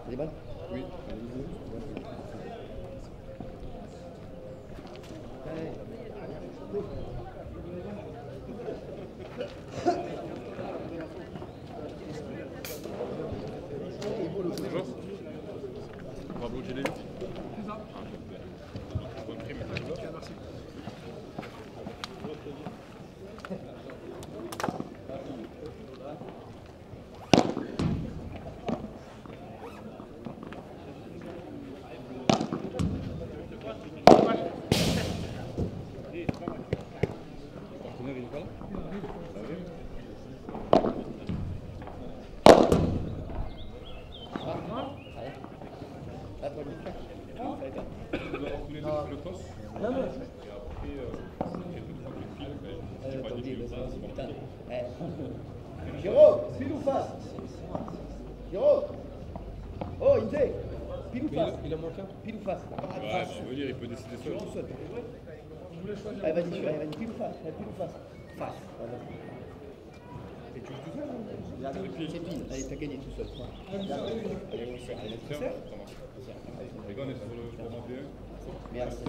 Des balles? Oui. Bonjour. Bravo, j'ai des vues. C'est ça. Bonne prime. Merci. Jérôme, pile ou face? Jérôme. Oh, Inté. Pile ou face? Il en manque un. Pile ou face? Ouais, bah, on veut dire, il peut décider seul. Allez, vas-y, pile ou face? Pile ou face? Face. Et tu joues tout seul? C'est pile. Allez, t'as gagné tout seul. Allez, on sert. Ça marche. Les gars, on est sur le format B1. Merci.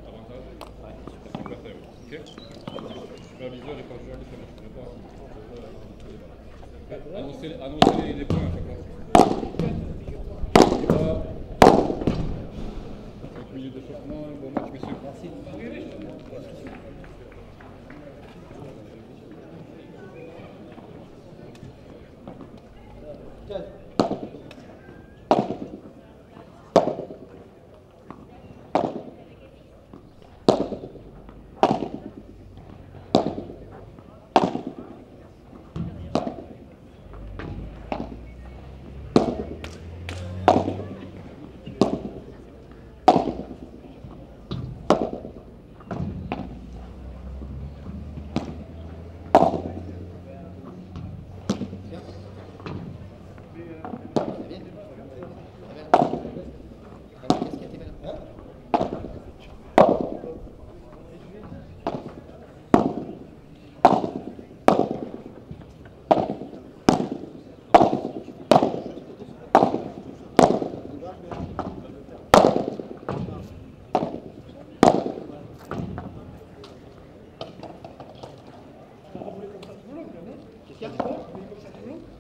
Avantage. Ouais, Super time. Ok? Superviseur et pas joueur, ça marche. Je ne sais pas. Annoncer les points à chaque fois. 5 minutes d'échauffement, bon match messieurs. Merci.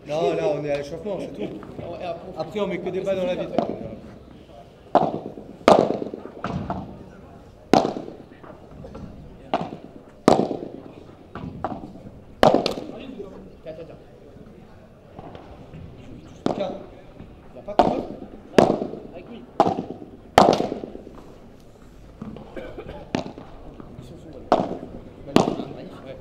Non, là on est à l'échauffement, c'est tout. Après on met que des balles dans la vitre. Tiens, il n'y a pas de quoi? Avec lui. Ils sont sous. Magnifique. Ouais.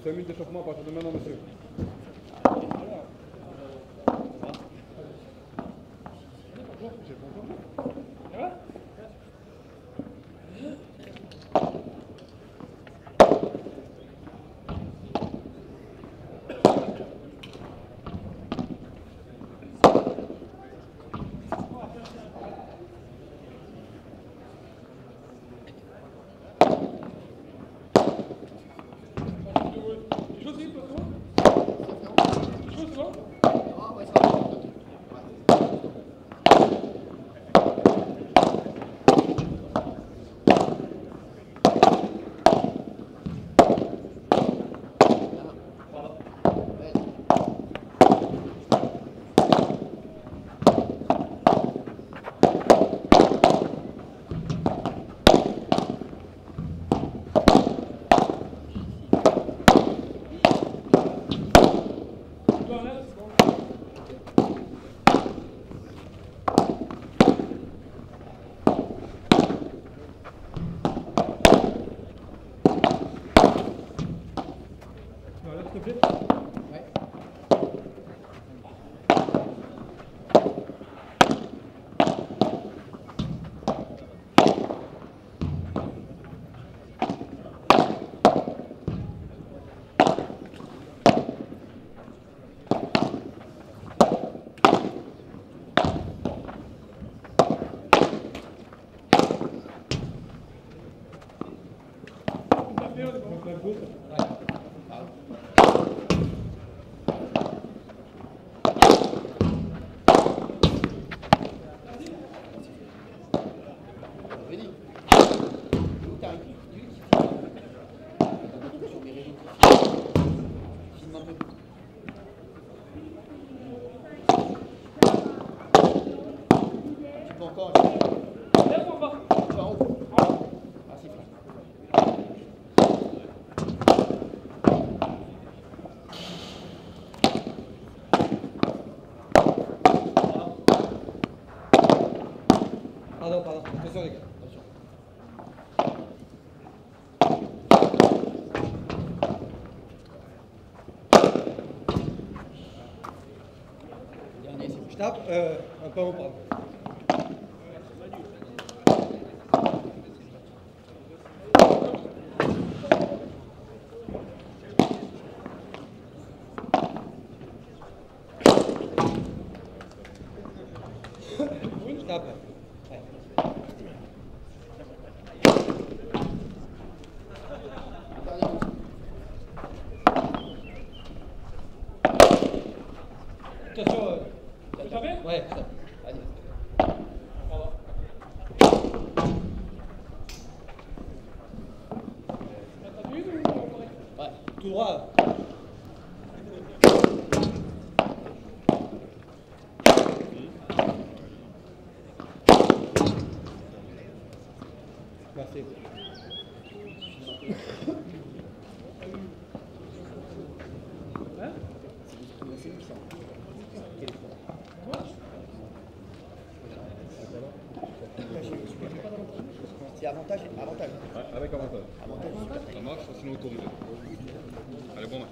5 minutes d'échauffement à partir de maintenant, monsieur. Pardon, attention les gars, attention. Dernier, je tape, pardon. Je tape. Attention, ouais, ça. Allez. Ouais, tout droit. Merci. C'est avantage. Ouais, avec avantage. Ça marche, sinon autorisé. Allez, bon match.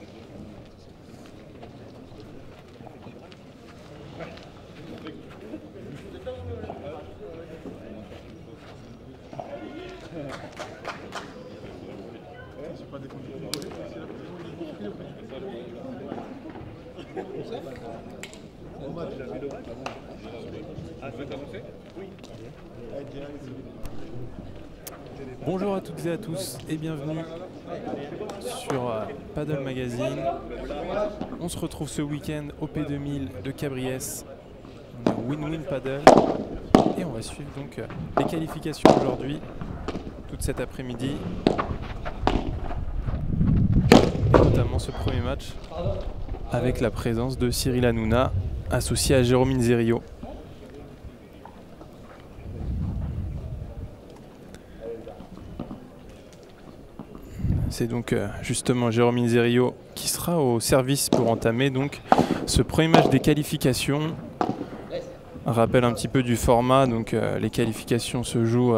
Bonjour à toutes et à tous et bienvenue sur Paddle Magazine. On se retrouve ce week-end au P2000 de Cabriès, Win-Win Paddle, et on va suivre donc les qualifications aujourd'hui, toute cet après-midi, et notamment ce premier match avec la présence de Cyril Hanouna associé à Jérôme Inzerio. C'est donc justement Jérôme Inzerio qui sera au service pour entamer donc ce premier match des qualifications. Un rappel un petit peu du format, donc les qualifications se jouent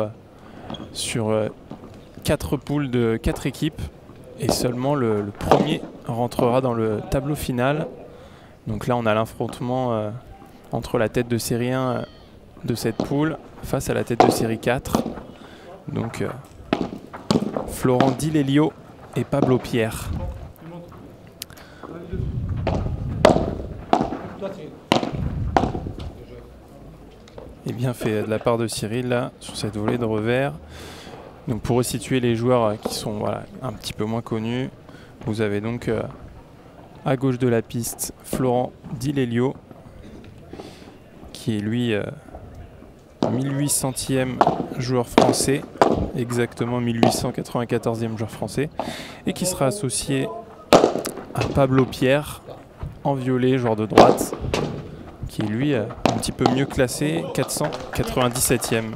sur 4 poules de 4 équipes et seulement le premier rentrera dans le tableau final. Donc là on a l'affrontement entre la tête de série 1 de cette poule face à la tête de série 4. Donc Florent Di Lelio et Pablo Pierre. Et bien fait de la part de Cyril là sur cette volée de revers. Donc pour resituer les joueurs qui sont un petit peu moins connus, vous avez donc à gauche de la piste Florent Di Lelio qui est lui 1800e joueur français, exactement 1894e joueur français, et qui sera associé à Pablo Pierre en violet, joueur de droite, qui est lui un petit peu mieux classé, 497e.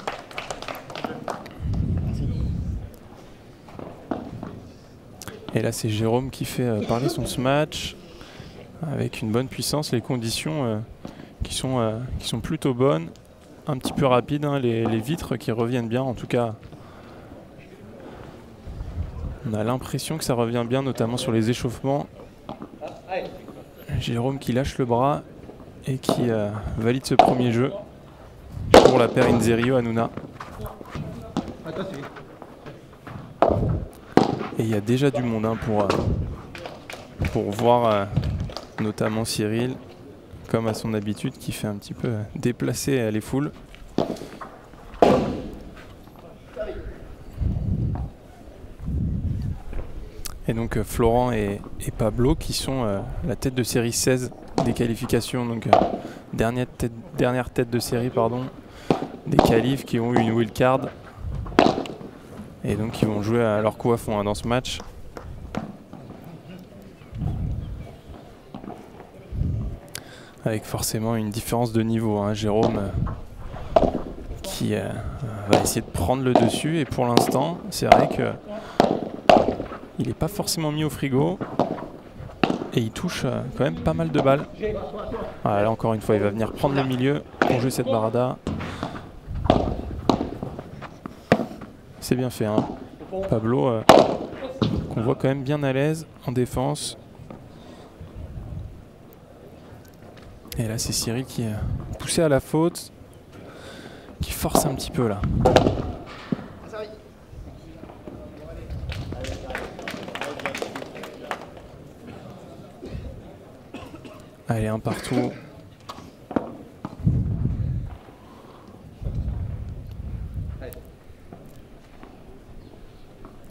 Et là c'est Jérôme qui fait parler son match avec une bonne puissance, les conditions qui sont plutôt bonnes, un petit peu rapides, hein, les vitres qui reviennent bien en tout cas. On a l'impression que ça revient bien, notamment sur les échauffements. Jérôme qui lâche le bras et qui valide ce premier jeu pour la paire Inzerio Hanouna. Et il y a déjà du monde hein, pour voir notamment Cyril, comme à son habitude, qui fait un petit peu déplacer les foules. Et donc Florent et Pablo qui sont la tête de série 16 des qualifications, donc dernière tête de série pardon, des qualifs qui ont eu une wildcard. Et donc ils vont jouer à leur coup à fond hein, dans ce match. Avec forcément une différence de niveau. Hein. Jérôme qui va essayer de prendre le dessus. Et pour l'instant, c'est vrai que il n'est pas forcément mis au frigo. Et il touche quand même pas mal de balles. Voilà, là encore une fois, il va venir prendre le milieu pour jouer cette barada. C'est bien fait. Hein. Pablo, qu'on voit quand même bien à l'aise en défense. Et là, c'est Cyril qui est poussé à la faute, qui force un petit peu là. Allez, un partout.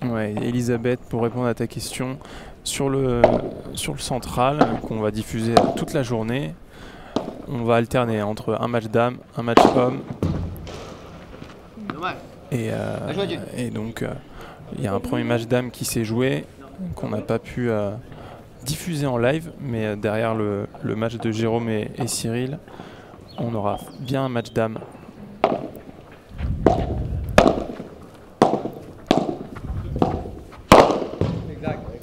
Ouais, Elisabeth, pour répondre à ta question, sur le central, qu'on va diffuser toute la journée, on va alterner entre un match dame, un match homme. Et donc, il y a un premier match dame qui s'est joué, qu'on n'a pas pu diffuser en live, mais derrière le match de Jérôme et Cyril, on aura bien un match dame.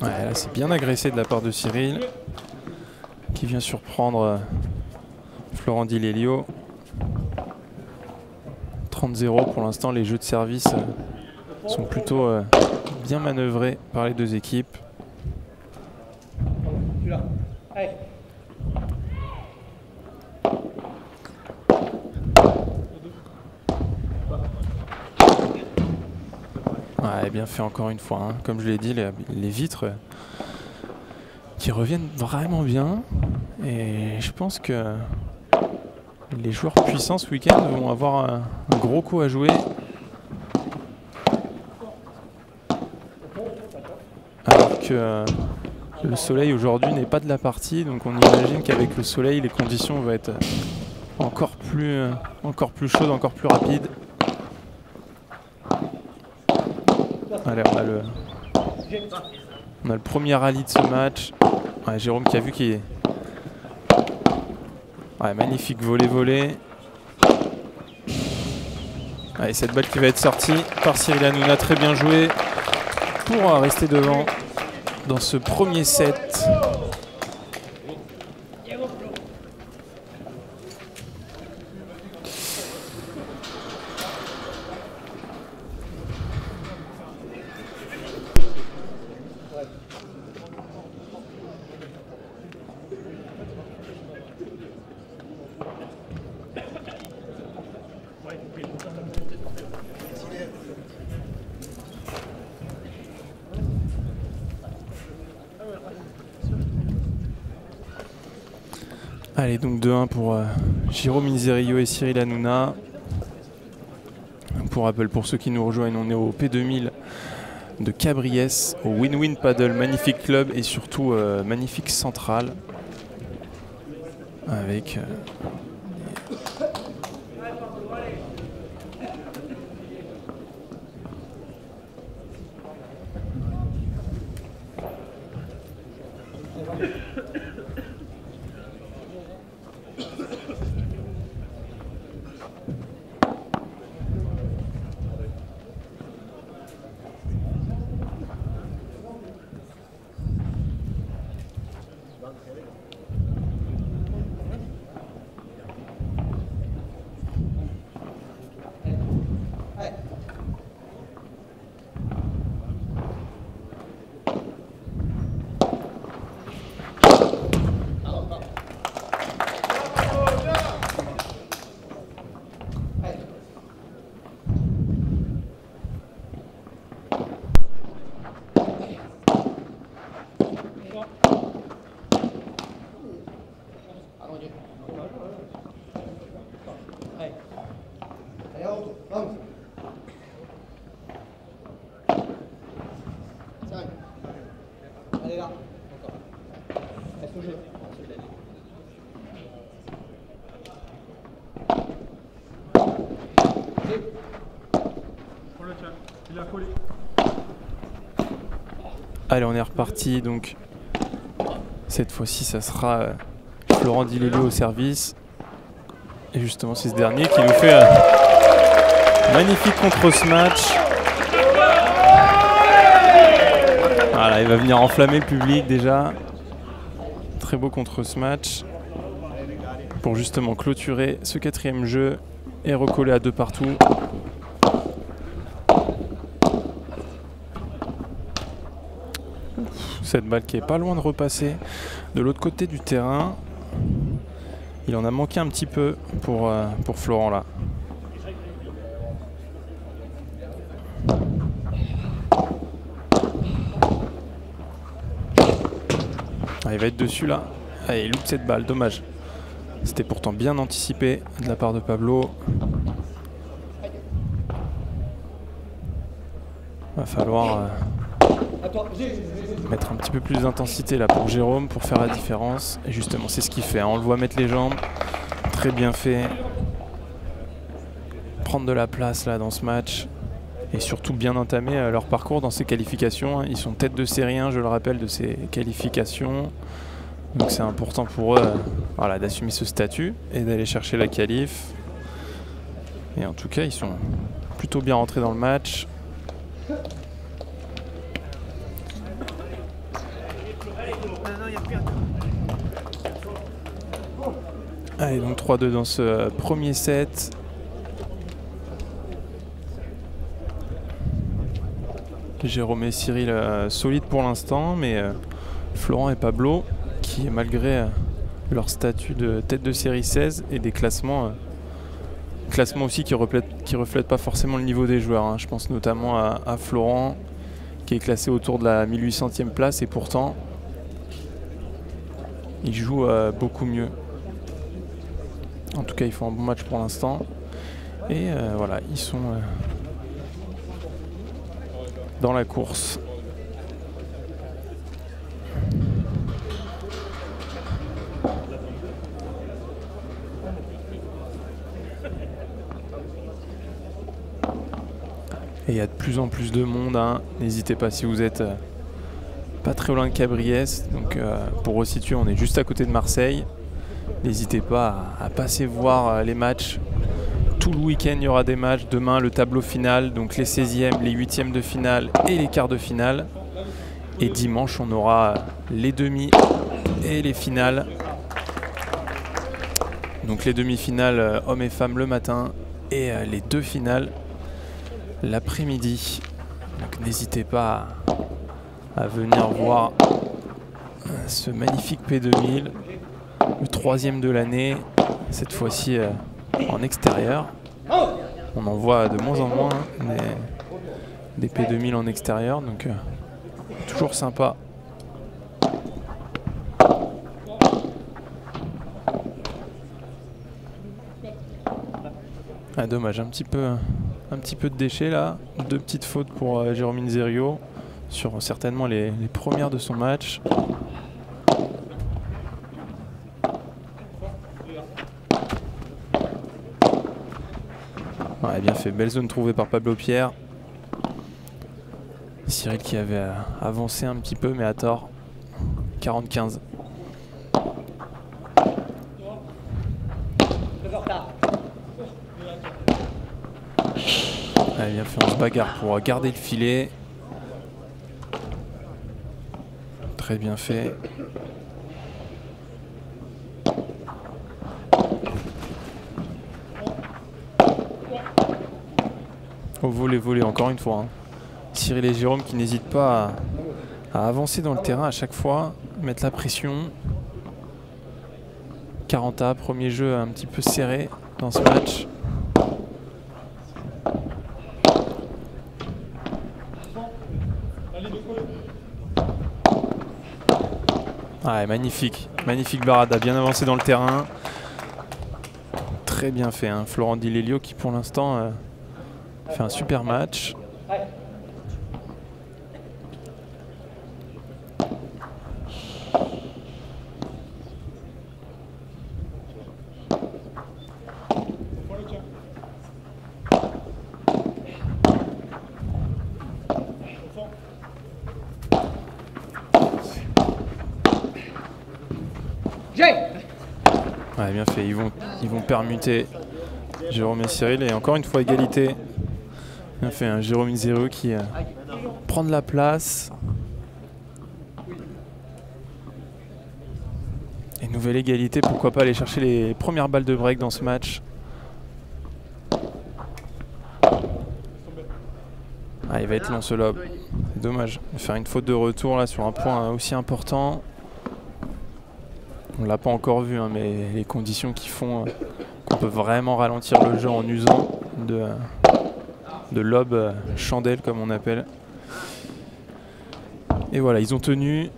Ouais, là c'est bien agressé de la part de Cyril, qui vient surprendre Florent Di Lelio. 30-0 pour l'instant, les jeux de service sont plutôt bien manœuvrés par les deux équipes. Ouais, bien fait encore une fois, hein. Comme je l'ai dit, les vitres qui reviennent vraiment bien. Et je pense que les joueurs puissants ce week-end vont avoir un gros coup à jouer. Alors que le soleil aujourd'hui n'est pas de la partie, donc on imagine qu'avec le soleil, les conditions vont être encore plus chaudes, encore plus rapides. Allez, on a le premier rallye de ce match. Ouais, Jérôme qui a vu qu'il est... Ouais, magnifique volley. Allez, cette balle qui va être sortie par Cyril Hanouna, très bien joué pour rester devant dans ce premier set. Allez, donc 2-1 pour Jérôme Inzerillo et Cyril Hanouna. Pour rappel, pour ceux qui nous rejoignent, on est au P2000 de Cabriès, au Win-Win Paddle, magnifique club et surtout magnifique centrale. Avec Allez là, encore. Reste au jeu. Allez, on est reparti. Donc cette fois-ci, ça sera Florent Dilelio au service. Et justement, c'est ce dernier qui nous fait un magnifique contre ce match. Voilà, il va venir enflammer le public déjà. Très beau contre ce match. Pour justement clôturer ce 4e jeu et recoller à 2 partout. Cette balle qui est pas loin de repasser de l'autre côté du terrain. Il en a manqué un petit peu pour Florent là. Ah, il va être dessus là. Ah, il loupe cette balle, dommage. C'était pourtant bien anticipé de la part de Pablo. Va falloir mettre un petit peu plus d'intensité là pour Jérôme pour faire la différence. Et justement, c'est ce qu'il fait. Hein. On le voit mettre les jambes. Très bien fait. Prendre de la place là dans ce match. Et surtout bien entamer leur parcours dans ces qualifications. Ils sont tête de série 1, je le rappelle, de ces qualifications. Donc c'est important pour eux voilà, d'assumer ce statut et d'aller chercher la qualif. Et en tout cas, ils sont plutôt bien rentrés dans le match. Allez, donc 3-2 dans ce premier set. Jérôme et Cyril solides pour l'instant, mais Florent et Pablo, qui malgré leur statut de tête de série 16 et des classements aussi qui reflètent pas forcément le niveau des joueurs. Hein. Je pense notamment à Florent, qui est classé autour de la 1800e place, et pourtant il joue beaucoup mieux. En tout cas, ils font un bon match pour l'instant. Et voilà, ils sont dans la course. Et il y a de plus en plus de monde. Hein. N'hésitez pas si vous êtes pas très loin de Cabriès. Donc pour resituer, on est juste à côté de Marseille. N'hésitez pas à passer voir les matchs. Tout le week-end, il y aura des matchs. Demain, le tableau final, donc les 16e, les 8e de finale et les quarts de finale. Et dimanche, on aura les demi et les finales. Donc les demi-finales hommes et femmes le matin et les 2 finales l'après-midi. Donc n'hésitez pas à venir voir ce magnifique P2000, le 3e de l'année, cette fois-ci en extérieur. On en voit de moins en moins des P2000 en extérieur, donc toujours sympa. Ah, dommage, un petit peu de déchets là. 2 petites fautes pour Jérôme Inzerio sur certainement les premières de son match. Ouais, bien fait, belle zone trouvée par Pablo Pierre. Cyril qui avait avancé un petit peu mais à tort. 40-15. Allez, bien fait, on se bagarre pour garder le filet. Très bien fait. Au volley encore une fois. Hein. Cyril et Jérôme qui n'hésitent pas à avancer dans le terrain à chaque fois, mettre la pression. 40A, premier jeu un petit peu serré dans ce match. Ah, magnifique, magnifique Barada, bien avancé dans le terrain. Très bien fait, hein. Florent Di Lelio qui pour l'instant fait un super match. Ouais, bien fait, ils vont permuter Jérôme et Cyril et encore une fois égalité. Bien fait, un Jérôme Inzerio qui prend de la place. Et nouvelle égalité, pourquoi pas aller chercher les premières balles de break dans ce match. Ah, il va être long ce lob, c'est dommage. Il va faire une faute de retour là sur un point aussi important. On ne l'a pas encore vu, hein, mais les conditions qui font qu'on peut vraiment ralentir le jeu en usant de lob chandelle comme on appelle. Et voilà, ils ont tenu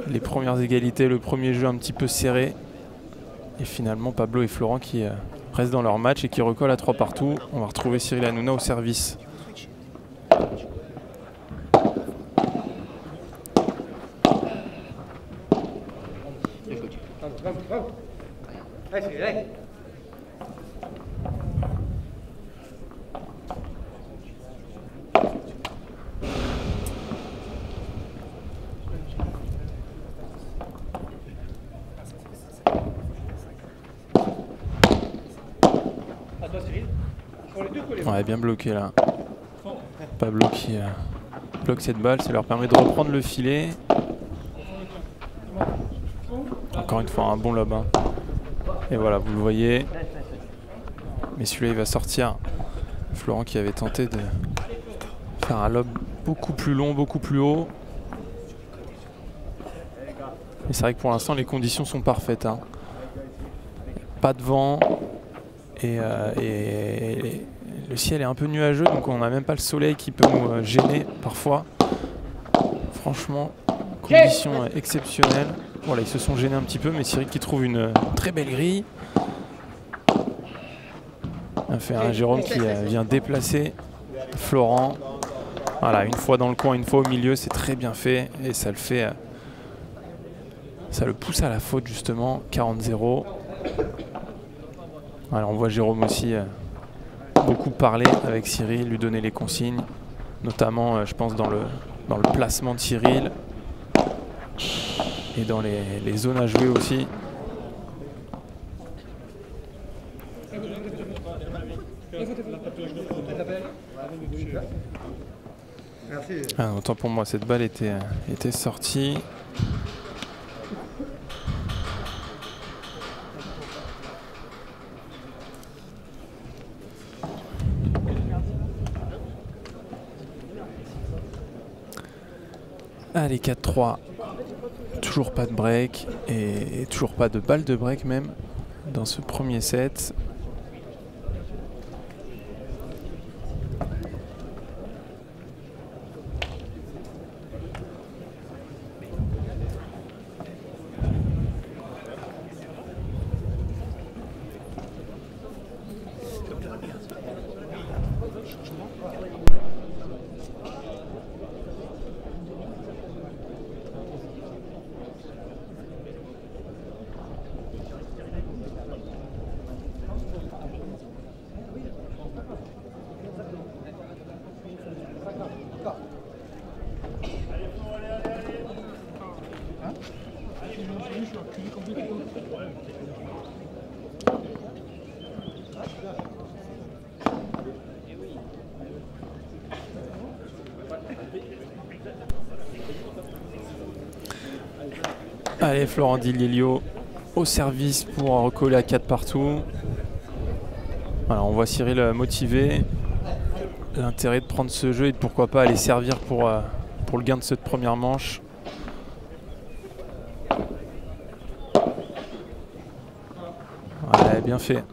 les premières égalités, le premier jeu un petit peu serré. Et finalement Pablo et Florent qui restent dans leur match et qui recollent à 3 partout. On va retrouver Cyril Hanouna au service. Ouais, bien bloqué là. Pablo qui bloque cette balle, ça leur permet de reprendre le filet. Encore une fois un bon lob. Hein. Et voilà, vous le voyez. Mais celui-là il va sortir. Florent qui avait tenté de faire un lob beaucoup plus long, beaucoup plus haut. Et c'est vrai que pour l'instant les conditions sont parfaites. Hein. Pas de vent. Et le ciel est un peu nuageux, donc on n'a même pas le soleil qui peut nous gêner parfois. Franchement, conditions exceptionnelles. Voilà, ils se sont gênés un petit peu, mais Cyril qui trouve une très belle grille. On fait un Jérôme qui vient déplacer Florent. Voilà, une fois dans le coin, une fois au milieu, c'est très bien fait et ça le fait. Ça le pousse à la faute justement, 40-0. Alors on voit Jérôme aussi beaucoup parler avec Cyril, lui donner les consignes, notamment je pense dans le placement de Cyril et dans les zones à jouer aussi. Ah, autant pour moi, cette balle était sortie. Allez, 4-3. Toujours pas de break et toujours pas de balle de break même dans ce premier set. Allez, Florent Di Lelio au service pour recoller à 4 partout. Voilà, on voit Cyril motivé. L'intérêt de prendre ce jeu et de pourquoi pas aller servir pour le gain de cette première manche. Ouais, bien fait.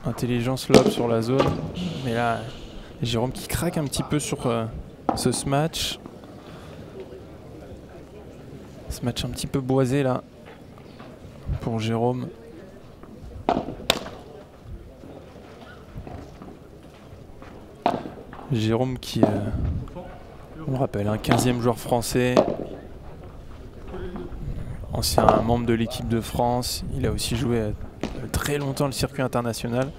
Intelligence lob sur la zone. Mais là, Jérôme qui craque un petit peu sur ce match. Ce match un petit peu boisé là pour Jérôme. Jérôme qui, on rappelle, un 15e joueur français, ancien membre de l'équipe de France. Il a aussi joué très longtemps le circuit international.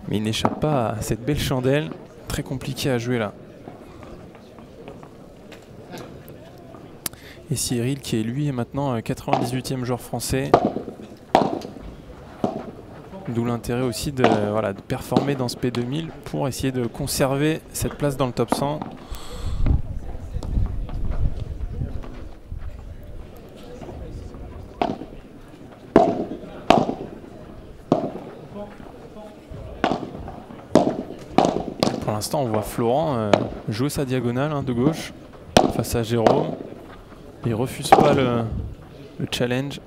Mais il n'échappe pas à cette belle chandelle. Très compliqué à jouer là. Et Cyril qui est lui maintenant 98e joueur français. D'où l'intérêt aussi de performer dans ce P2000 pour essayer de conserver cette place dans le top 100. Pour l'instant, on voit Florent jouer sa diagonale de gauche face à Jérôme. Il refuse pas le challenge.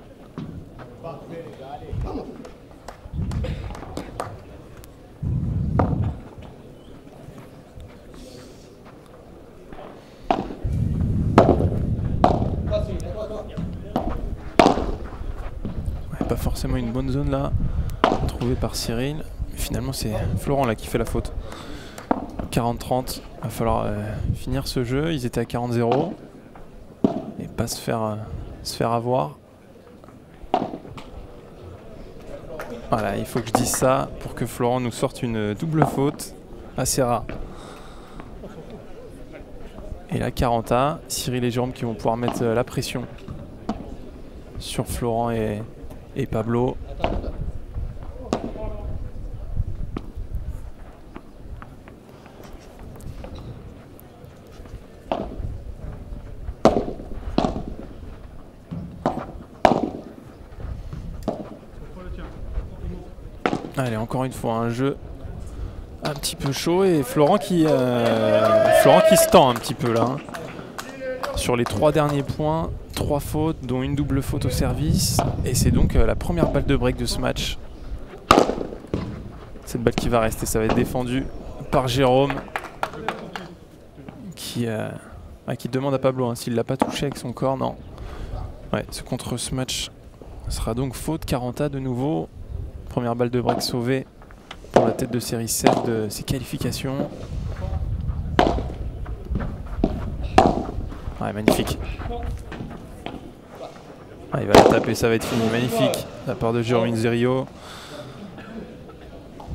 Ouais, pas forcément une bonne zone là, trouvée par Cyril. Mais finalement, c'est Florent là qui fait la faute. 40-30, il va falloir finir ce jeu. Ils étaient à 40-0. Et pas se faire avoir. Voilà, il faut que je dise ça pour que Florent nous sorte une double faute. Assez rare. Et là, 40A, Cyril et Jérôme qui vont pouvoir mettre la pression sur Florent et Pablo. Allez, encore une fois, un jeu un petit peu chaud et Florent qui se tend un petit peu là. Sur les 3 derniers points, 3 fautes, dont une double faute au service. Et c'est donc la première balle de break de ce match. Cette balle qui va rester, ça va être défendu par Jérôme. Qui demande à Pablo s'il ne l'a pas touché avec son corps, non. Ouais, contre ce match sera donc faute. 40A de nouveau. Première balle de break sauvée pour la tête de série 7 de ses qualifications. Ouais, magnifique. Ah, il va la taper, ça va être fini. Magnifique de la part de Jérôme Inzerio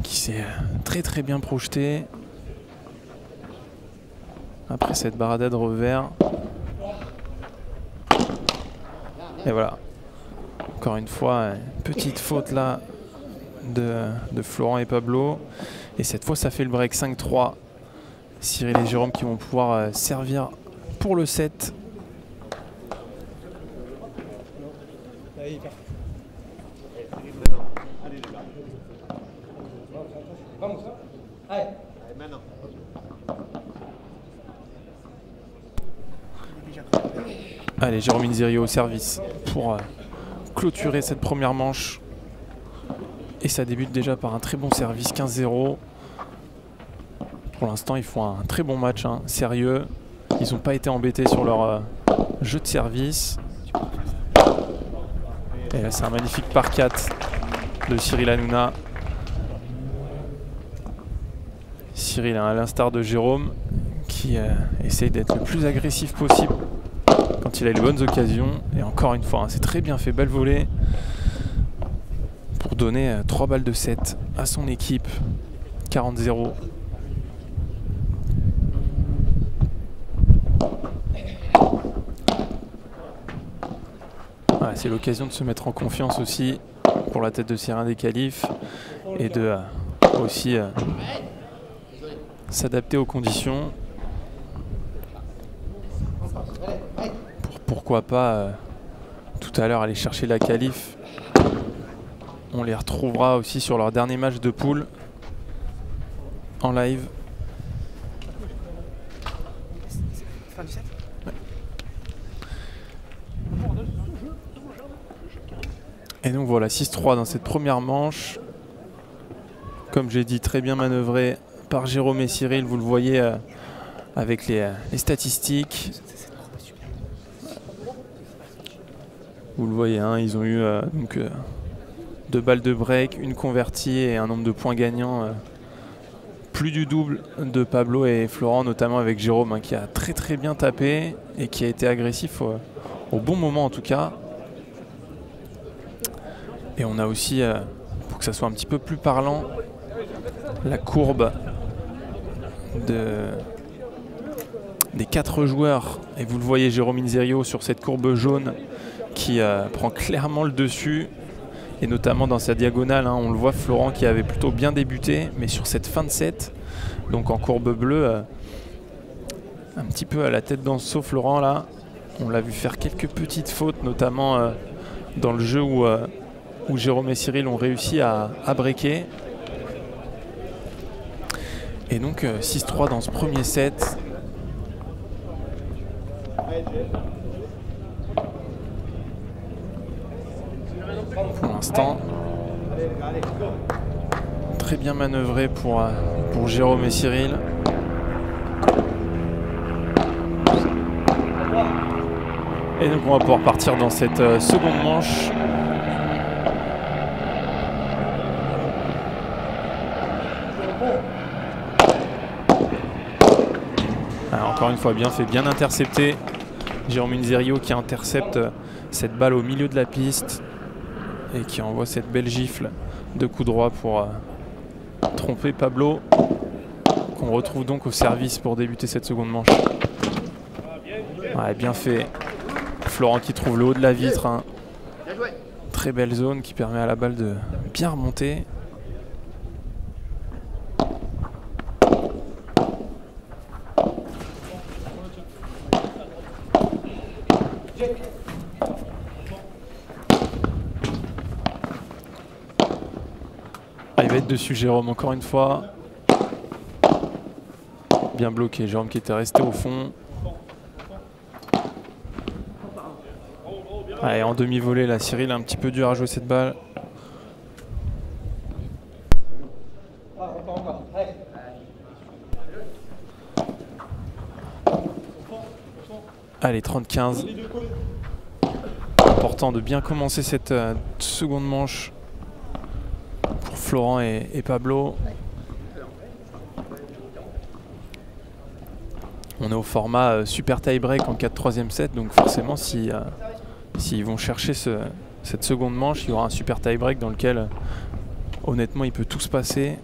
qui s'est très bien projeté après cette barada de revers. Et voilà. Encore une fois, une petite faute là de Florent et Pablo. Et cette fois, ça fait le break 5-3. Cyril et Jérôme qui vont pouvoir servir pour le 7. Allez, Jérôme Inzerio au service pour clôturer cette première manche. Et ça débute déjà par un très bon service, 15-0. Pour l'instant, ils font un très bon match, sérieux. Ils n'ont pas été embêtés sur leur jeu de service. Et là, c'est un magnifique par 4 de Cyril Hanouna. Cyril, à l'instar de Jérôme, qui essaye d'être le plus agressif possible quand il a les bonnes occasions. Et encore une fois, c'est très bien fait, belle volée pour donner 3 balles de 7 à son équipe. 40-0. Voilà, c'est l'occasion de se mettre en confiance aussi pour la tête de série des qualifs et de aussi s'adapter aux conditions pour pourquoi pas tout à l'heure aller chercher la qualif. On les retrouvera aussi sur leur dernier match de poule en live. Et donc voilà, 6-3 dans cette première manche. Comme j'ai dit, très bien manœuvré par Jérôme et Cyril, vous le voyez avec les statistiques. Vous le voyez, hein, ils ont eu donc, 2 balles de break, une convertie et un nombre de points gagnants plus du double de Pablo et Florent, notamment avec Jérôme, hein, qui a très bien tapé et qui a été agressif au bon moment en tout cas. Et on a aussi, pour que ça soit un petit peu plus parlant, la courbe des 4 joueurs. Et vous le voyez, Jérôme Inzerio sur cette courbe jaune qui prend clairement le dessus. Et notamment dans sa diagonale, hein, on le voit, Florent qui avait plutôt bien débuté, mais sur cette fin de set, donc en courbe bleue, un petit peu à la tête dans le seau, Florent là. On l'a vu faire quelques petites fautes, notamment dans le jeu où Jérôme et Cyril ont réussi à breaker. Et donc 6-3 dans ce premier set. Pour l'instant, très bien manœuvré pour Jérôme et Cyril. Et donc on va pouvoir partir dans cette seconde manche. Alors, encore une fois, bien fait, bien intercepté. Jérôme Inzerio qui intercepte cette balle au milieu de la piste et qui envoie cette belle gifle de coup droit pour tromper Pablo, qu'on retrouve donc au service pour débuter cette seconde manche. Ouais, bien fait. Florent qui trouve le haut de la vitre, hein. Très belle zone qui permet à la balle de bien remonter. Il va être dessus Jérôme encore une fois. Bien bloqué, Jérôme qui était resté au fond. Allez, en demi-volée là, Cyril a un petit peu dur à jouer cette balle. Allez, 30-15. Important de bien commencer cette seconde manche pour Florent et Pablo. On est au format super tie-break en cas de troisième set, donc forcément s'ils vont chercher cette seconde manche, il y aura un super tie-break dans lequel honnêtement il peut tout se passer.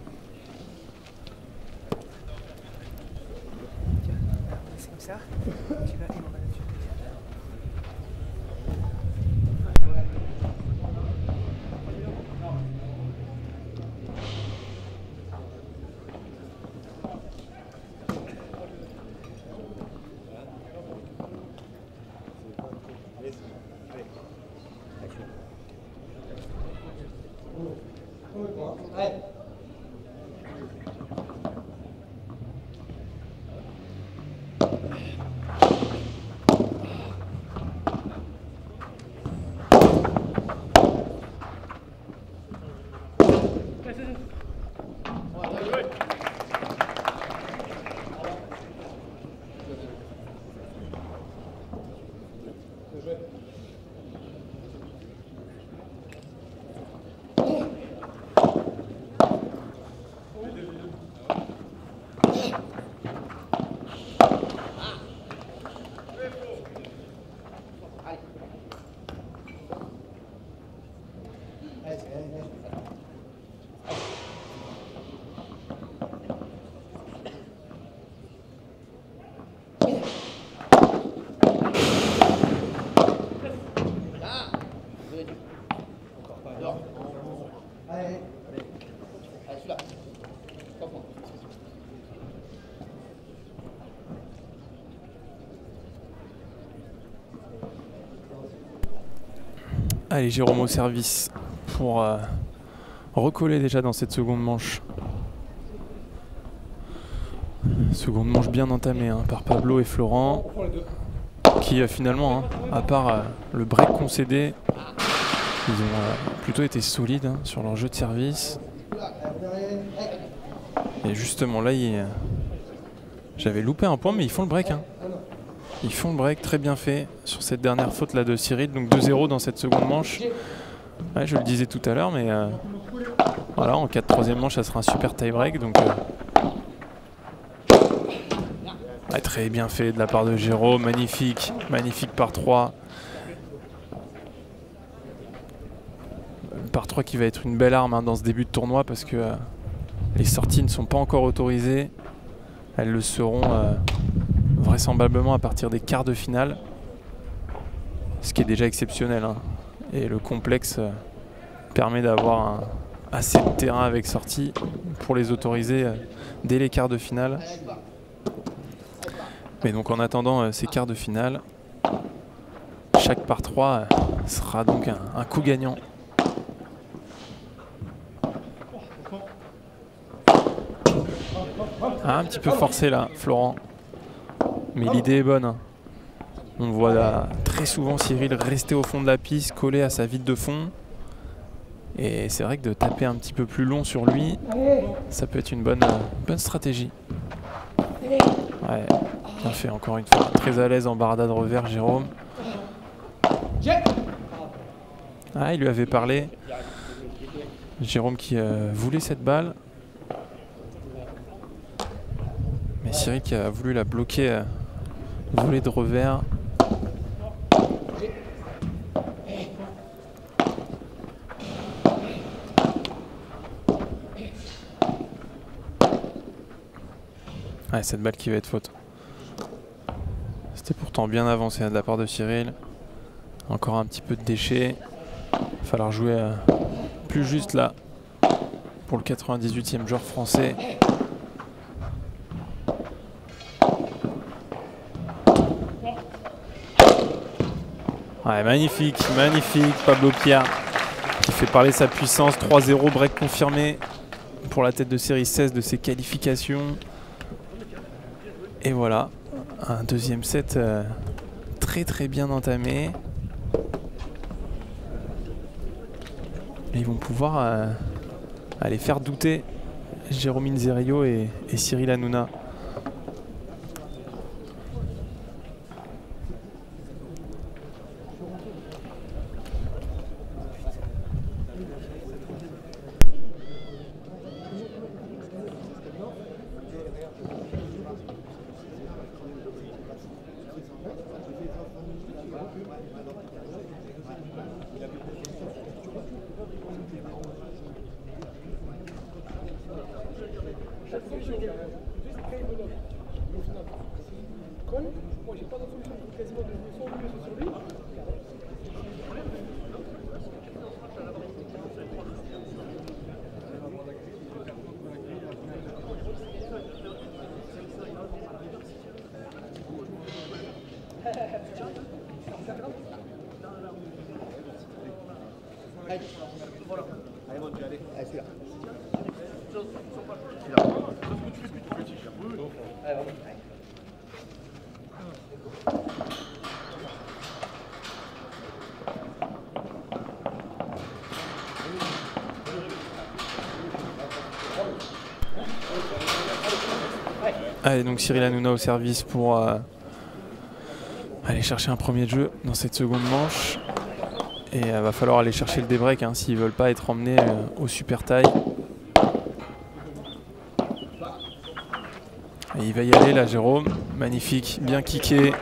Allez, Jérôme au service pour recoller déjà dans cette seconde manche. Seconde manche bien entamée hein, par Pablo et Florent, qui finalement, hein, à part le break concédé, ils ont plutôt été solides hein, sur leur jeu de service. Et justement là, j'avais loupé un point, mais ils font le break. Hein. Ils font le break, très bien fait sur cette dernière faute là de Cyril. Donc 2-0 dans cette seconde manche. Ouais, je le disais tout à l'heure, mais voilà, en cas de troisième manche, ça sera un super tie break. Donc ouais, très bien fait de la part de Jérôme, magnifique, magnifique par 3. Par 3 qui va être une belle arme hein, dans ce début de tournoi parce que les sorties ne sont pas encore autorisées. Elles le seront vraisemblablement à partir des quarts de finale, ce qui est déjà exceptionnel. Hein. Et le complexe permet d'avoir assez de terrain avec sortie pour les autoriser dès les quarts de finale. Mais donc en attendant ces quarts de finale, chaque par 3 sera donc un coup gagnant. Ah, un petit peu forcé là, Florent. Mais l'idée est bonne. Hein. On voit là, très souvent Cyril rester au fond de la piste, collé à sa vide de fond. Et c'est vrai que de taper un petit peu plus long sur lui, ça peut être une bonne stratégie. Ouais, bien fait encore une fois. Très à l'aise en barada de revers, Jérôme. Ah, il lui avait parlé. Jérôme qui voulait cette balle. Mais Cyril qui a voulu la bloquer, volée de revers. Ouais, cette balle qui va être faute. C'était pourtant bien avancé de la part de Cyril. Encore un petit peu de déchets. Il va falloir jouer plus juste là pour le 98e joueur français. Ouais, magnifique, magnifique, Pablo Pierre qui fait parler sa puissance. 3-0, break confirmé pour la tête de série 16 de ses qualifications. Et voilà, un deuxième set très très bien entamé. Et ils vont pouvoir aller faire douter Jérôme Inzerio et Cyril Hanouna. Allez, donc Cyril Hanouna au service pour aller chercher un premier jeu dans cette seconde manche. Et il va falloir aller chercher le débreak hein, s'ils ne veulent pas être emmenés au super tie. Et il va y aller là, Jérôme. Magnifique, bien kické. Et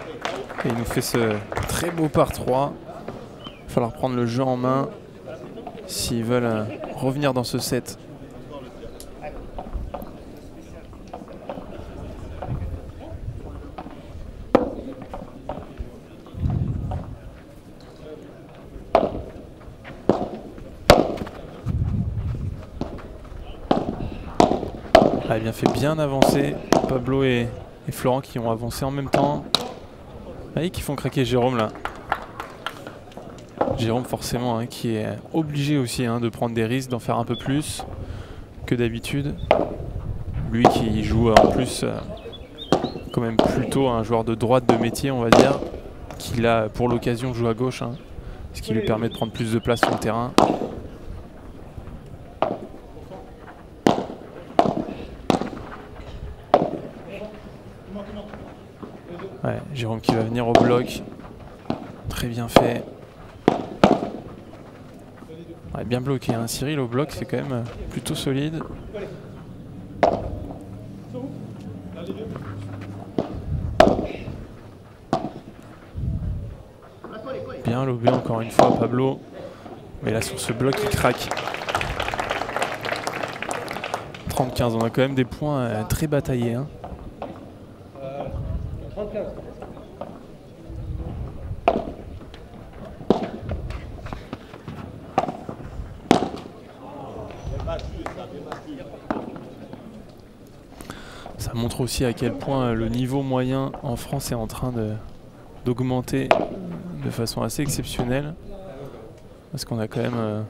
il nous fait ce très beau par 3. Il va falloir prendre le jeu en main s'ils veulent revenir dans ce set. Ah, il bien fait bien avancer Pablo et Florent qui ont avancé en même temps. Ah, et qui font craquer Jérôme là. Jérôme forcément qui est obligé aussi de prendre des risques, d'en faire un peu plus que d'habitude. Lui qui joue en plus quand même plutôt un joueur de droite de métier, on va dire, qui là pour l'occasion joue à gauche, ce qui lui permet de prendre plus de place sur le terrain. Ouais, Jérôme qui va venir au bloc. Très bien fait. Ouais, bien bloqué. Cyril au bloc, c'est quand même plutôt solide. Bien lobé encore une fois Pablo. Mais là sur ce bloc il craque. 30-15, on a quand même des points très bataillés. 35. Ça montre aussi à quel point le niveau moyen en France est en train d'augmenter de façon assez exceptionnelle. Parce qu'on a quand même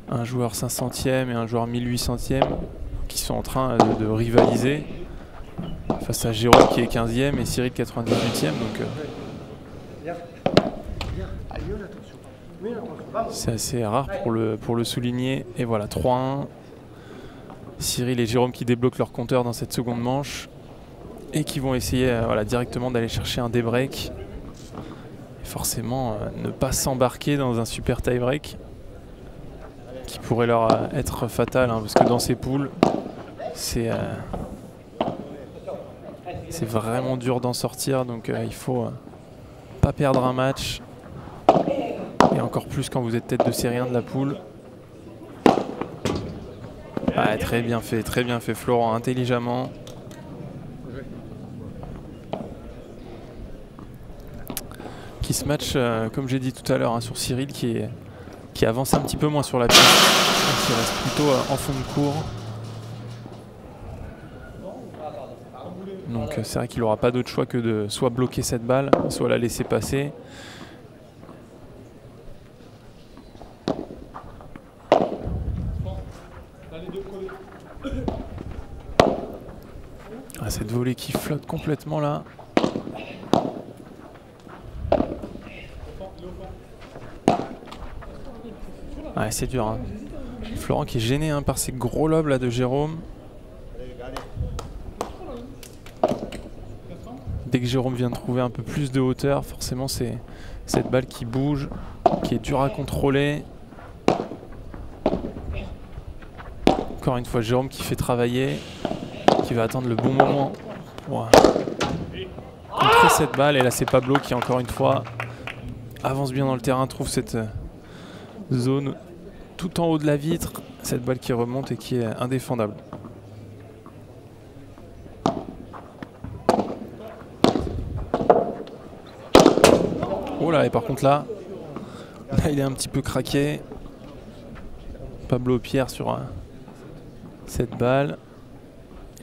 un joueur 500e et un joueur 1800e qui sont en train de rivaliser face à Jérôme qui est 15e et Cyril 98e. Donc c'est assez rare pour le souligner. Et voilà, 3-1. Cyril et Jérôme qui débloquent leur compteur dans cette seconde manche et qui vont essayer directement d'aller chercher un débreak. Et forcément, ne pas s'embarquer dans un super tie-break qui pourrait leur être fatal, parce que dans ces poules, c'est vraiment dur d'en sortir. Donc il faut pas perdre un match. Et encore plus quand vous êtes tête de série 1 de la poule. Ah, très bien fait Florent, intelligemment. Qui se match, comme j'ai dit tout à l'heure, sur Cyril qui avance un petit peu moins sur la piste, qui reste plutôt en fond de cours. Donc c'est vrai qu'il n'aura pas d'autre choix que de soit bloquer cette balle, soit la laisser passer. Ah, cette volée qui flotte complètement là. Ouais, c'est dur. Florent qui est gêné par ces gros lobes là de Jérôme. Dès que Jérôme vient de trouver un peu plus de hauteur, forcément c'est cette balle qui bouge, qui est dure à contrôler. Encore une fois Jérôme qui fait travailler, qui va attendre le bon moment pour contrer cette balle. Et là c'est Pablo qui encore une fois avance bien dans le terrain, trouve cette zone tout en haut de la vitre, cette balle qui remonte et qui est indéfendable. Oh là, et par contre là il est un petit peu craqué. Pablo Pierre sur cette balle.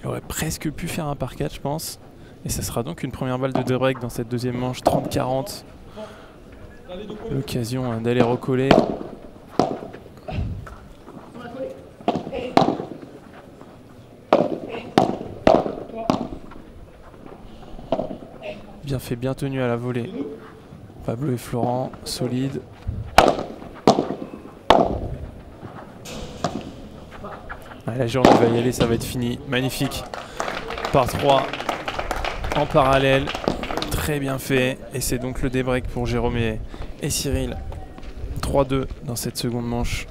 Il aurait presque pu faire un par 4 je pense. Et ça sera donc une première balle de débreak dans cette deuxième manche, 30-40. L'occasion d'aller recoller. Bien fait, bien tenu à la volée. Pablo et Florent, solide. La journée va y aller, ça va être fini. Magnifique. Par 3 en parallèle. Très bien fait. Et c'est donc le débreak pour Jérôme et Cyril. 3-2 dans cette seconde manche.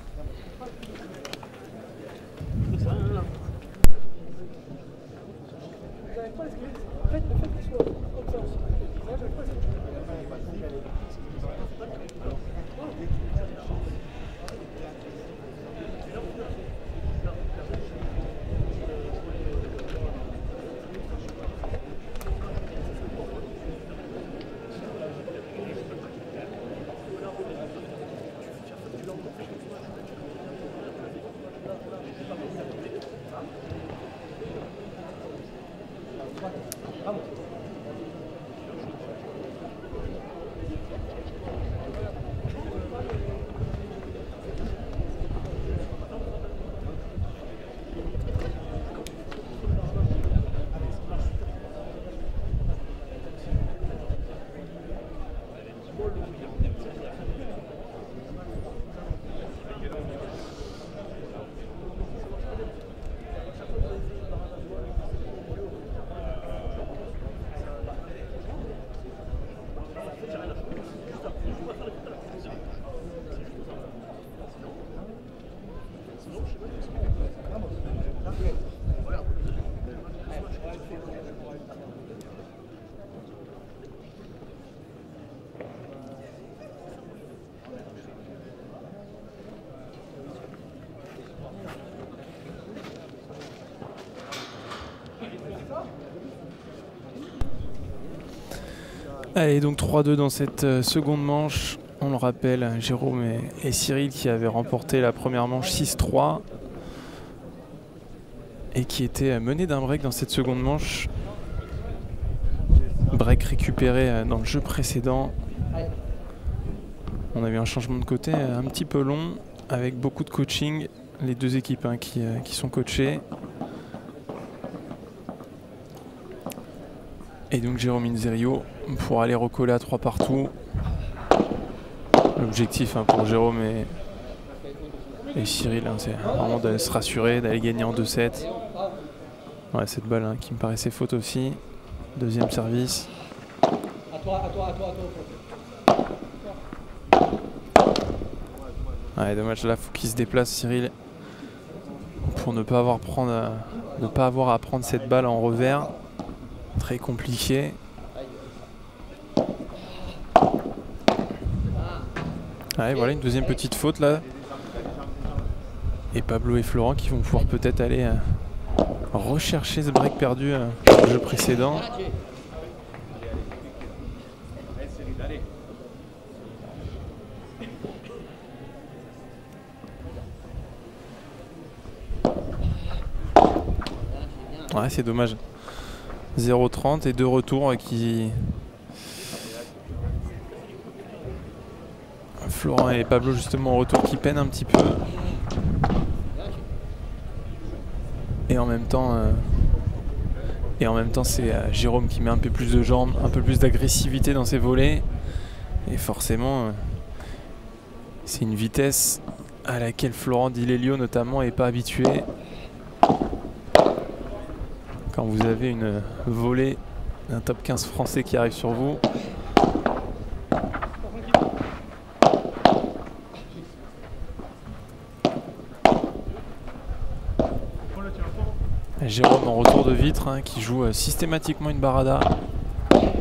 Allez, donc 3-2 dans cette seconde manche. On le rappelle, Jérôme et Cyril qui avaient remporté la première manche 6-3 et qui étaient menés d'un break dans cette seconde manche. Break récupéré dans le jeu précédent. On a eu un changement de côté un petit peu long avec beaucoup de coaching. Les deux équipes qui sont coachées. Et donc Jérôme Inzerio pour aller recoller à 3 partout. L'objectif pour Jérôme et Cyril, c'est vraiment de se rassurer, d'aller gagner en 2-7. Ouais, cette balle qui me paraissait faute aussi. Deuxième service. Ouais, dommage, là, faut qu'il se déplace, Cyril, pour ne pas avoir à prendre cette balle en revers. Très compliqué. Ouais, voilà une deuxième petite faute là. Et Pablo et Florent qui vont pouvoir peut-être aller rechercher ce break perdu dans le jeu précédent. Ouais, c'est dommage. 0-30 et 2 retours qui... Florent et Pablo justement en retour qui peinent un petit peu. Et en même temps c'est Jérôme qui met un peu plus de jambes, un peu plus d'agressivité dans ses volets. Et forcément c'est une vitesse à laquelle Florent Di Lelio notamment n'est pas habitué. Quand vous avez une volée d'un top 15 français qui arrive sur vous. Jérôme en retour de vitre qui joue systématiquement une barada.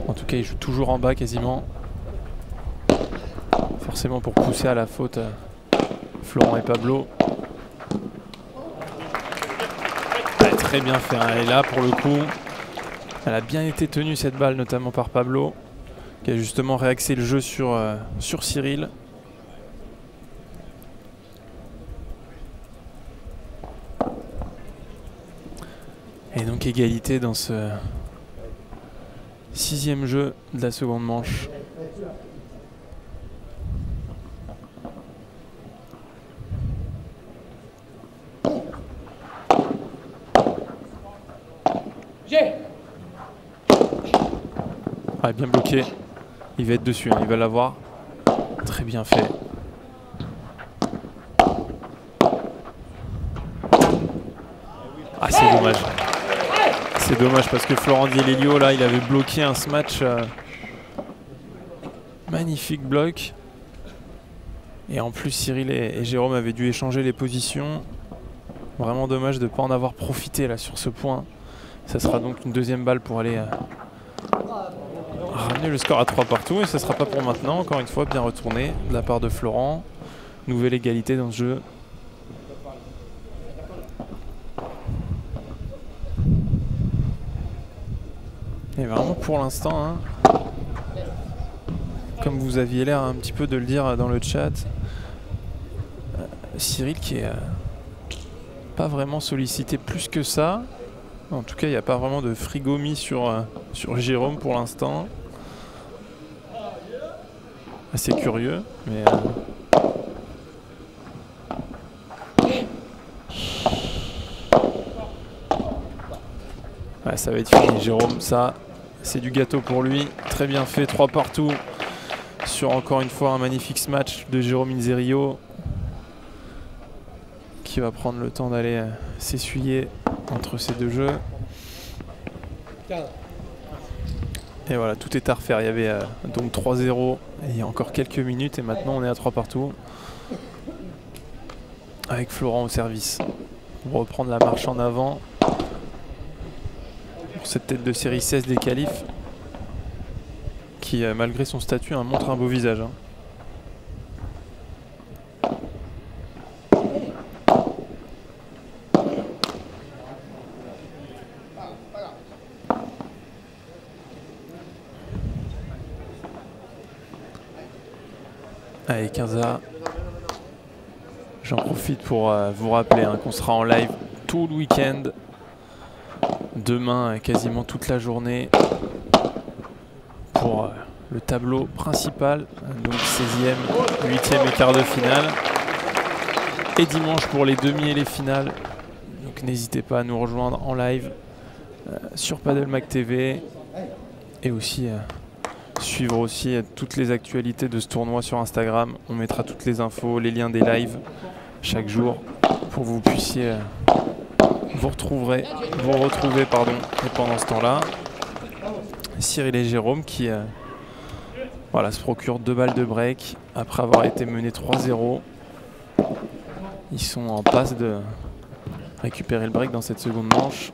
En tout cas il joue toujours en bas quasiment. Forcément pour pousser à la faute Florent et Pablo. Très bien fait. Et là pour le coup elle a bien été tenue cette balle notamment par Pablo qui a justement réaxé le jeu sur Cyril. Et donc égalité dans ce 6e jeu de la seconde manche. Ah, bien bloqué. Il va être dessus, il va l'avoir. Très bien fait. Ah, c'est dommage. C'est dommage parce que Florent Di Lelio, là, il avait bloqué un smash. Magnifique bloc. Et en plus, Cyril et Jérôme avaient dû échanger les positions. Vraiment dommage de ne pas en avoir profité là sur ce point. Ça sera donc une deuxième balle pour aller ramener le score à 3 partout. Et ce ne sera pas pour maintenant. Encore une fois, bien retourné de la part de Florent. Nouvelle égalité dans ce jeu. Et vraiment pour l'instant, comme vous aviez l'air un petit peu de le dire dans le chat, Cyril qui est pas vraiment sollicité plus que ça. En tout cas, il n'y a pas vraiment de frigo mis sur Jérôme pour l'instant. Assez curieux, mais... Ouais, ça va être fini, Jérôme, ça, c'est du gâteau pour lui. Très bien fait, 3 partout sur encore une fois un magnifique match de Jérôme Inzerio qui va prendre le temps d'aller s'essuyer entre ces deux jeux. Et voilà, tout est à refaire. Il y avait donc 3-0 il y a encore quelques minutes et maintenant on est à 3 partout avec Florent au service pour reprendre la marche en avant pour cette tête de série 16 des qualifs qui malgré son statut montre un beau visage. Allez, Quinza. J'en profite pour vous rappeler qu'on sera en live tout le week-end. Demain, quasiment toute la journée pour le tableau principal, donc 16e, 8e et quart de finale. Et dimanche pour les demi et les finales. Donc n'hésitez pas à nous rejoindre en live sur Paddle TV et aussi suivre aussi toutes les actualités de ce tournoi sur Instagram. On mettra toutes les infos, les liens des lives chaque jour pour que vous puissiez vous retrouver et pendant ce temps-là, Cyril et Jérôme qui voilà, se procurent 2 balles de break après avoir été menés 3-0. Ils sont en passe de récupérer le break dans cette seconde manche.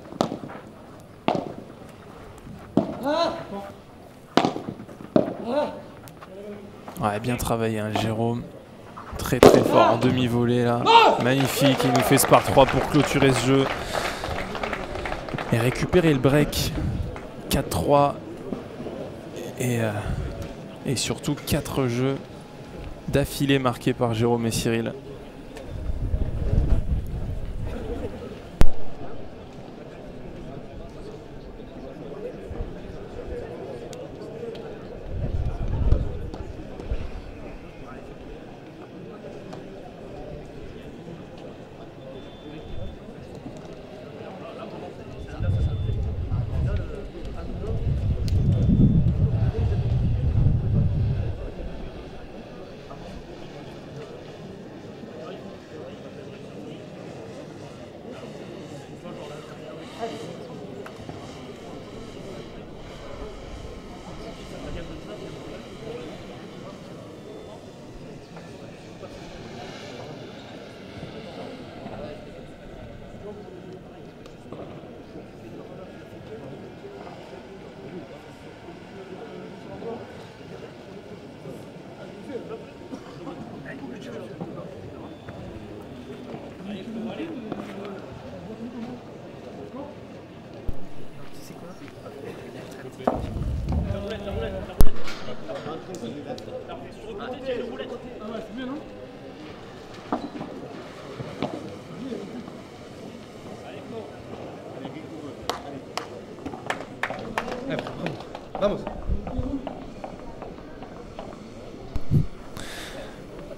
Ouais, bien travaillé, hein, Jérôme. Très fort en demi-volée là. Magnifique, il nous fait ce par 3 pour clôturer ce jeu. Et récupérer le break. 4-3. Et surtout 4 jeux d'affilée marqués par Jérôme et Cyril. Vamos.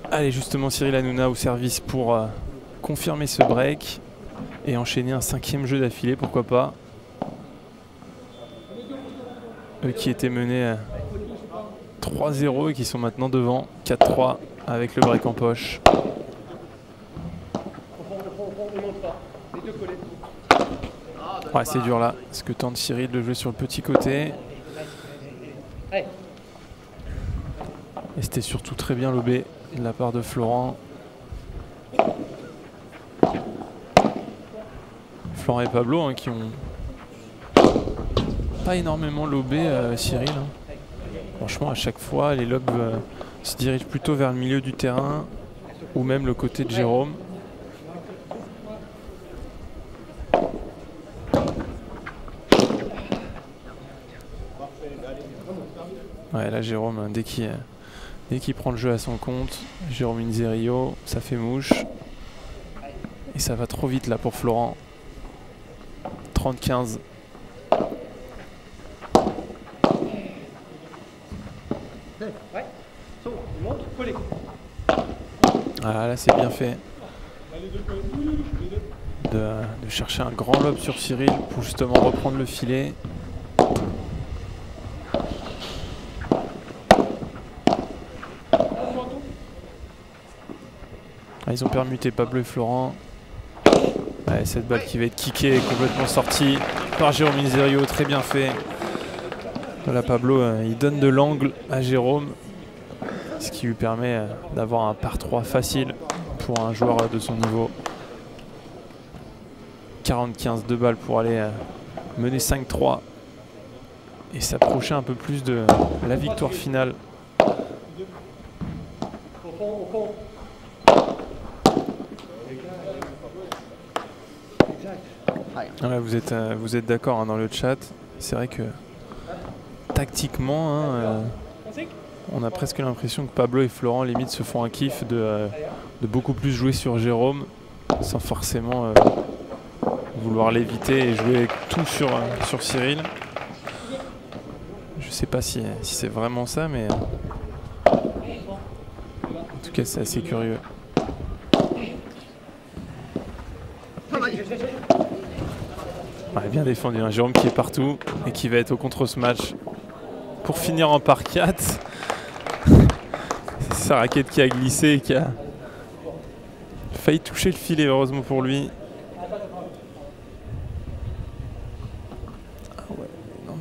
Allez, justement Cyril Hanouna au service pour confirmer ce break et enchaîner un 5e jeu d'affilée, pourquoi pas. Eux qui étaient menés 3-0 et qui sont maintenant devant 4-3 avec le break en poche. Ouais, c'est dur là, ce que tente Cyril de jouer sur le petit côté. Et c'était surtout très bien lobé de la part de Florent. Florent et Pablo qui ont pas énormément lobé Cyril. Franchement, à chaque fois, les lobes se dirigent plutôt vers le milieu du terrain ou même le côté de Jérôme. Ouais, là Jérôme, dès qu'il prend le jeu à son compte, Jérôme Inzerio, ça fait mouche. Et ça va trop vite là pour Florent. 30-15. Ah, là c'est bien fait de chercher un grand lob sur Cyril pour justement reprendre le filet. Ah, ils ont permuté Pablo et Florent. Ouais, cette balle qui va être kickée est complètement sortie par Jérôme Inzerio, très bien fait. Voilà, Pablo, il donne de l'angle à Jérôme, ce qui lui permet d'avoir un par 3 facile pour un joueur de son niveau. 40-15, 2 balles pour aller mener 5-3 et s'approcher un peu plus de la victoire finale. Ouais, vous êtes d'accord dans le chat. C'est vrai que tactiquement, On a presque l'impression que Pablo et Florent limite se font un kiff de beaucoup plus jouer sur Jérôme sans forcément vouloir l'éviter et jouer tout sur Cyril. Je sais pas si c'est vraiment ça, mais en tout cas c'est assez curieux. Ouais, bien défendu, hein. Jérôme qui est partout et qui va être au contre ce match pour finir en par 4. C'est sa raquette qui a glissé et qui a failli toucher le filet, heureusement pour lui. Ah ouais, non.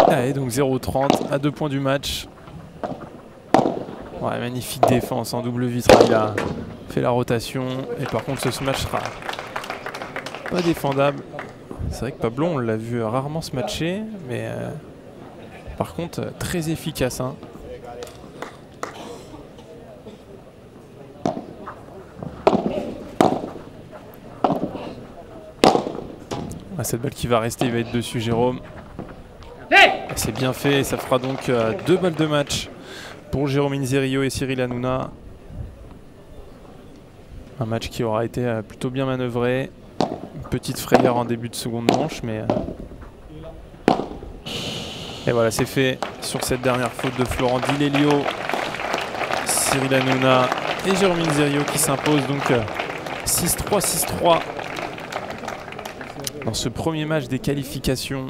Allez, donc 0-30 à 2 points du match. Ouais, magnifique défense en double vitre. Il a fait la rotation et par contre ce match sera pas défendable. C'est vrai que Pablo, on l'a vu rarement se matcher, mais par contre très efficace, hein. Ah, cette balle qui va rester, il va être dessus Jérôme. C'est bien fait, ça fera donc 2 balles de match pour Jérôme Inzerillo et Cyril Hanouna. Un match qui aura été plutôt bien manœuvré. Une petite frayeur en début de seconde manche, mais... Et voilà, c'est fait sur cette dernière faute de Florent Di Lelio. Cyril Hanouna et Jérôme Inzerillo qui s'imposent donc 6-3, 6-3 dans ce premier match des qualifications.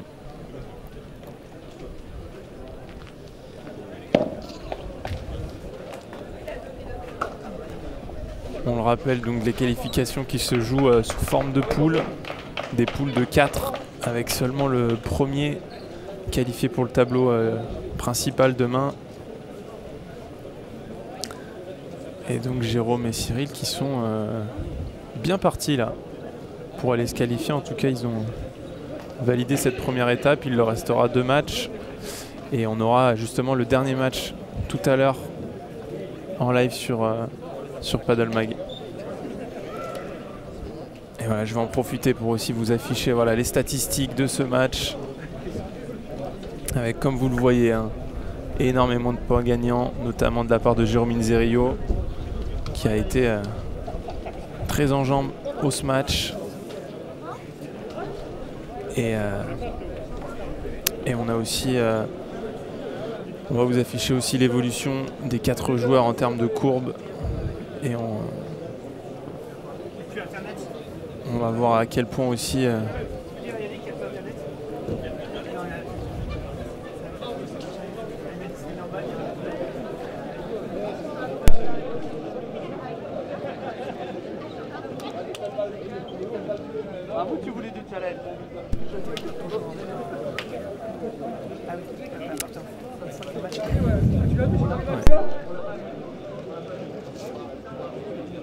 On le rappelle, donc les qualifications qui se jouent sous forme de poules, des poules de 4 avec seulement le premier qualifié pour le tableau principal demain. Et donc Jérôme et Cyril qui sont bien partis là pour aller se qualifier. En tout cas, ils ont validé cette première étape. Il leur restera 2 matchs et on aura justement le dernier match tout à l'heure en live sur Paddle Mag. Et voilà, je vais en profiter pour aussi vous afficher voilà, les statistiques de ce match. Avec, comme vous le voyez, hein, énormément de points gagnants, notamment de la part de Jérôme Inzerillo, qui a été très en jambes au ce match. Et on a aussi... on va vous afficher aussi l'évolution des 4 joueurs en termes de courbe. Et on va voir à quel point aussi Bravo, tu voulais du challenge. ouais.